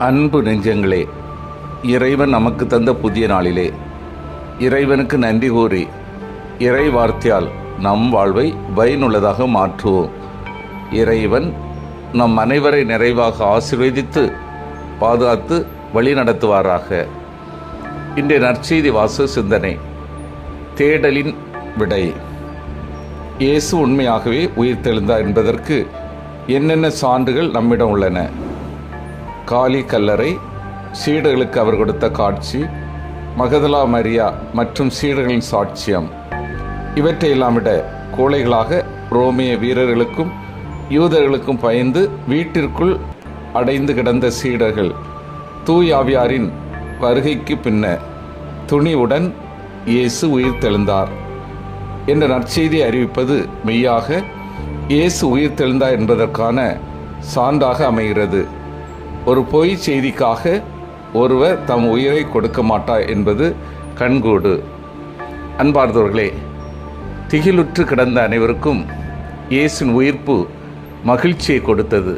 அன்பு நெஞ்சங்களே, இறைவன் நமக்கு தந்த புதிய நாளிலே இறைவனுக்கு நன்றி கூறி இறை வார்த்தையால் நம் வாழ்வை பயனுள்ளதாக மாற்றுவோம். இறைவன் நம் அனைவரை நிறைவாக ஆசீர்வதித்து பாதுகாத்து வழி நடத்துவாராக. இன்றைய நற்செய்தி வாச சிந்தனை. தேடலின் விடை. இயேசு உண்மையாகவே உயிர்த்தெழுந்தார் என்பதற்கு என்னென்ன சான்றுகள் நம்மிடம் உள்ளன? காலி கல்லறை, சீடர்களுக்கு அவர் கொடுத்த காட்சி, மகதலா மரியா மற்றும் சீடர்களின் சாட்சியம். இவற்றையெல்லாம் விட கோழைகளாக ரோமிய வீரர்களுக்கும் யூதர்களுக்கும் பயந்து வீட்டிற்குள் அடைந்து கிடந்த சீடர்கள் தூய் ஆவியாரின் வருகைக்கு பின்னர் துணிவுடன் இயேசு உயிர்த்தெழுந்தார் என்ற நற்செய்தியை அறிவிப்பது மெய்யாக இயேசு உயிர்த்தெழுந்தார் என்பதற்கான சான்றாக அமைகிறது. ஒரு பொய் செய்திக்காக ஒருவர் தம் உயிரை கொடுக்க மாட்டார் என்பது கண்கூடு. அன்பார்ந்தவர்களே, திகிலுற்று கிடந்த அனைவருக்கும் இயேசுவின் உயிர்ப்பு மகிழ்ச்சியை கொடுத்தது.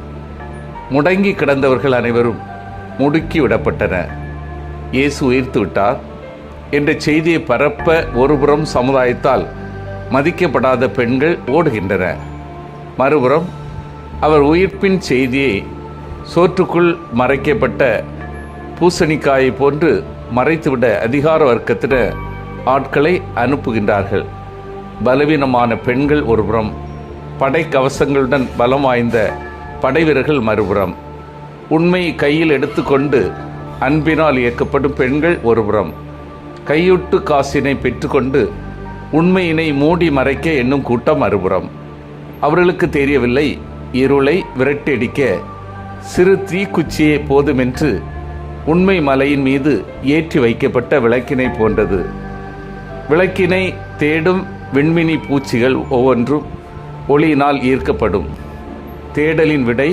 முடங்கி கிடந்தவர்கள் அனைவரும் முடுக்கி விடப்பட்டனர். இயேசு உயிர்த்து விட்டார் என்ற செய்தியை பரப்ப ஒருபுறம் சமுதாயத்தால் மதிக்கப்படாத பெண்கள் ஓடுகின்றன. மறுபுறம் அவர் உயிர்ப்பின் செய்தியை சோற்றுக்குள் மறைக்கப்பட்ட பூசணிக்காயை போன்று மறைத்துவிட அதிகார வர்க்கத்தினர் ஆட்களை அனுப்புகின்றார்கள். பலவீனமான பெண்கள் ஒருபுறம், படைக்கவசங்களுடன் பலம் வாய்ந்த படைவீரர்கள் மறுபுறம், உண்மையை கையில் எடுத்துக்கொண்டு அன்பினால் இயக்கப்படும் பெண்கள் ஒருபுறம், கையூட்டு காசினை பெற்றுக்கொண்டு உண்மையினை மூடி மறைக்க எண்ணும் கூட்டம் மறுபுறம். அவர்களுக்கு தெரியவில்லை, இருளை விரட்டியடிக்க சிறு தீக்குச்சியே போதுமென்று உண்மை மலையின் மீது ஏற்றி வைக்கப்பட்ட விளக்கினை போன்றது. விளக்கினை தேடும் விண்மினி பூச்சிகள் ஒவ்வொன்றும் ஒளியினால் ஈர்க்கப்படும். தேடலின் விடை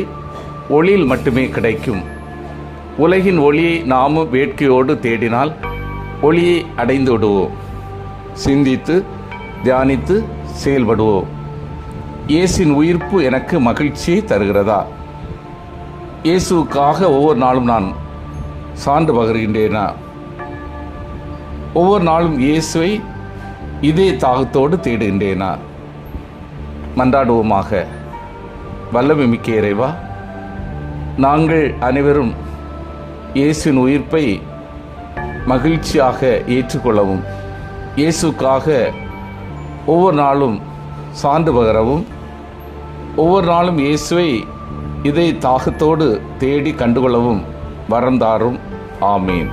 ஒளியில் மட்டுமே கிடைக்கும். உலகின் ஒளியை நாமும் வேட்கையோடு தேடினால் ஒளியை அடைந்து விடுவோம். சிந்தித்து தியானித்து செயல்படுவோம். இயேசுவின் உயிர்ப்பு எனக்கு மகிழ்ச்சியை தருகிறதா? இயேசுவுக்காக ஒவ்வொரு நாளும் நான் சான்று பகர்கின்றேனா? ஒவ்வொரு நாளும் இயேசுவை இதே தாகத்தோடு தேடுகின்றேனா? மன்றாடுவோமாக. வல்லமை மிக்க இறைவா, நாங்கள் அனைவரும் இயேசுவின் உயிர்ப்பை மகிழ்ச்சியாக ஏற்றுக்கொள்ளவும், இயேசுக்காக ஒவ்வொரு நாளும் சான்று பகரவும், ஒவ்வொரு நாளும் இயேசுவை இதை தாகத்தோடு தேடி கண்டுகொள்ளவும் வரம் தாரும். ஆமீன்.